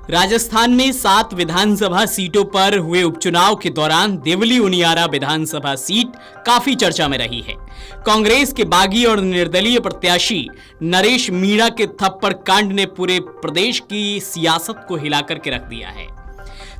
राजस्थान में 7 विधानसभा सीटों पर हुए उपचुनाव के दौरान देवली उनियारा विधानसभा सीट काफी चर्चा में रही है। कांग्रेस के बागी और निर्दलीय प्रत्याशी नरेश मीणा के थप्पड़ कांड ने पूरे प्रदेश की सियासत को हिलाकर के रख दिया है।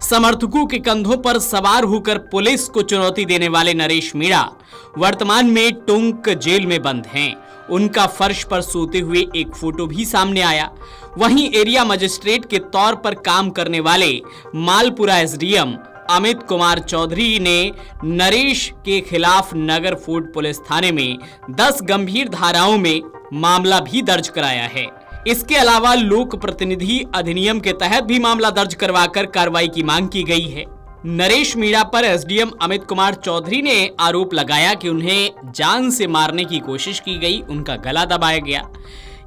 समर्थकों के कंधों पर सवार होकर पुलिस को चुनौती देने वाले नरेश मीणा वर्तमान में टोंक जेल में बंद हैं। उनका फर्श पर सोते हुए एक फोटो भी सामने आया। वहीं एरिया मजिस्ट्रेट के तौर पर काम करने वाले मालपुरा एसडीएम अमित कुमार चौधरी ने नरेश के खिलाफ नगर फोर्ट पुलिस थाने में 10 गंभीर धाराओं में मामला भी दर्ज कराया है। इसके अलावा लोक प्रतिनिधि अधिनियम के तहत भी मामला दर्ज करवाकर कार्रवाई की मांग की गई है। नरेश मीणा पर एसडीएम अमित कुमार चौधरी ने आरोप लगाया कि उन्हें जान से मारने की कोशिश की गई, उनका गला दबाया गया।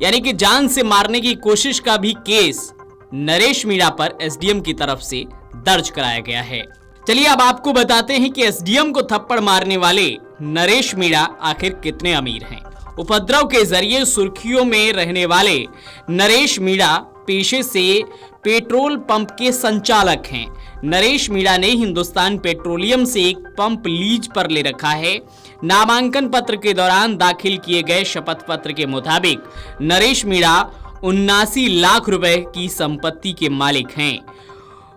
यानी कि जान से मारने की कोशिश का भी केस नरेश मीणा पर एसडीएम की तरफ से दर्ज कराया गया है। चलिए अब आपको बताते हैं कि एसडीएम को थप्पड़ मारने वाले नरेश मीणा आखिर कितने अमीर हैं। उपद्रव के जरिए सुर्खियों में रहने वाले नरेश मीणा पेशे से पेट्रोल पंप के संचालक हैं। नरेश मीणा ने हिंदुस्तान पेट्रोलियम से एक पंप लीज पर ले रखा है। नामांकन पत्र के दौरान दाखिल किए गए शपथ पत्र के मुताबिक नरेश मीणा 79 लाख रुपए की संपत्ति के मालिक हैं।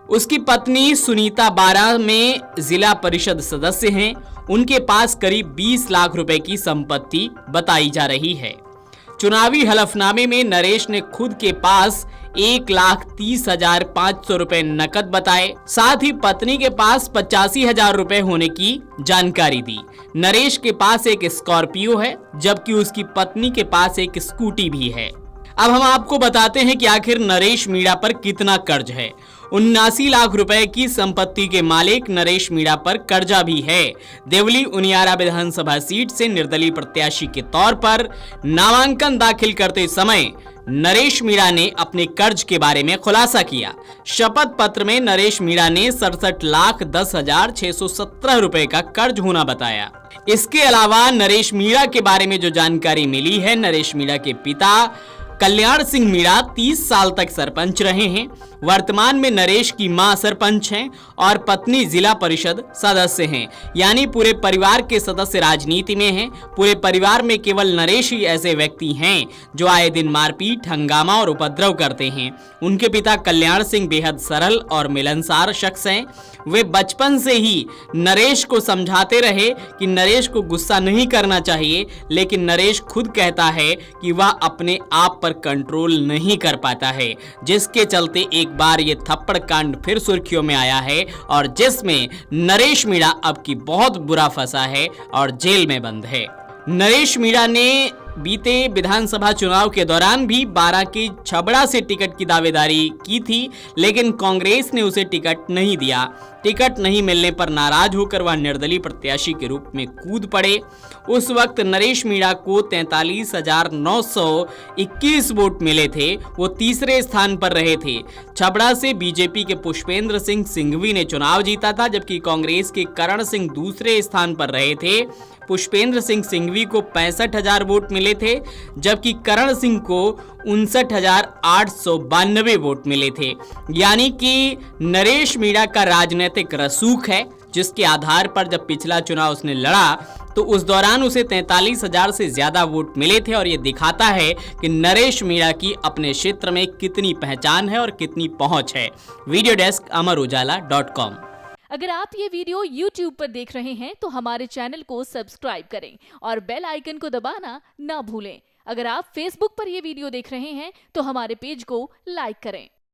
उसकी पत्नी सुनीता 12 में जिला परिषद सदस्य हैं। उनके पास करीब 20 लाख रुपए की संपत्ति बताई जा रही है। चुनावी हलफनामे में नरेश ने खुद के पास 1,30,500 रुपए नकद बताए। साथ ही पत्नी के पास 85,000 रुपए होने की जानकारी दी। नरेश के पास एक स्कॉर्पियो है, जबकि उसकी पत्नी के पास एक स्कूटी भी है। अब हम आपको बताते हैं कि आखिर नरेश मीणा पर कितना कर्ज है। 79 लाख रुपए की संपत्ति के मालिक नरेश मीणा पर कर्जा भी है। देवली उनियारा विधानसभा सीट से निर्दलीय प्रत्याशी के तौर पर नामांकन दाखिल करते समय नरेश मीणा ने अपने कर्ज के बारे में खुलासा किया। शपथ पत्र में नरेश मीणा ने 67,10,617 रुपए का कर्ज होना बताया। इसके अलावा नरेश मीणा के बारे में जो जानकारी मिली है, नरेश मीणा के पिता कल्याण सिंह मीणा 30 साल तक सरपंच रहे हैं। वर्तमान में नरेश की मां सरपंच हैं और पत्नी जिला परिषद सदस्य हैं। यानी पूरे परिवार के सदस्य राजनीति में हैं। पूरे परिवार में केवल नरेश ही ऐसे व्यक्ति हैं जो आए दिन मारपीट, हंगामा और उपद्रव करते हैं। उनके पिता कल्याण सिंह बेहद सरल और मिलनसार शख्स हैं। वे बचपन से ही नरेश को समझाते रहे कि नरेश को गुस्सा नहीं करना चाहिए, लेकिन नरेश खुद कहता है कि वह अपने आप पर कंट्रोल नहीं कर पाता है, जिसके चलते एक बार ये थप्पड़ कांड फिर सुर्खियों में आया है और जिसमें नरेश मीणा अब की बहुत बुरा फंसा है और जेल में बंद है। नरेश मीणा ने बीते विधानसभा चुनाव के दौरान भी 12 के छबड़ा से टिकट की दावेदारी की थी, लेकिन कांग्रेस ने उसे टिकट नहीं दिया। टिकट नहीं मिलने पर नाराज होकर वह निर्दलीय प्रत्याशी के रूप में कूद पड़े। उस वक्त नरेश मीणा को 43,921 वोट मिले थे। वो तीसरे स्थान पर रहे थे। छबड़ा से बीजेपी के पुष्पेंद्र सिंह सिंघवी ने चुनाव जीता था, जबकि कांग्रेस के करण सिंह दूसरे स्थान पर रहे थे। पुष्पेंद्र सिंह सिंघवी को 65,000 वोट मिले थे, जबकि करण सिंह को 59,892 वोट मिले थे। यानी कि नरेश मीणा का राजनीतिक रसूख है, जिसके आधार पर जब पिछला चुनाव उसने लड़ा तो उस दौरान उसे 43,000 से ज्यादा वोट मिले थे। और ये दिखाता है कि नरेश मीणा की अपने क्षेत्र में कितनी पहचान है और कितनी पहुंच है। Video desk Amar Ujala dot com. अगर आप ये वीडियो YouTube पर देख रहे हैं तो हमारे चैनल को सब्सक्राइब करें और बेल आइकन को दबाना ना भूलें। अगर आप Facebook पर ये वीडियो देख रहे हैं तो हमारे पेज को लाइक करें।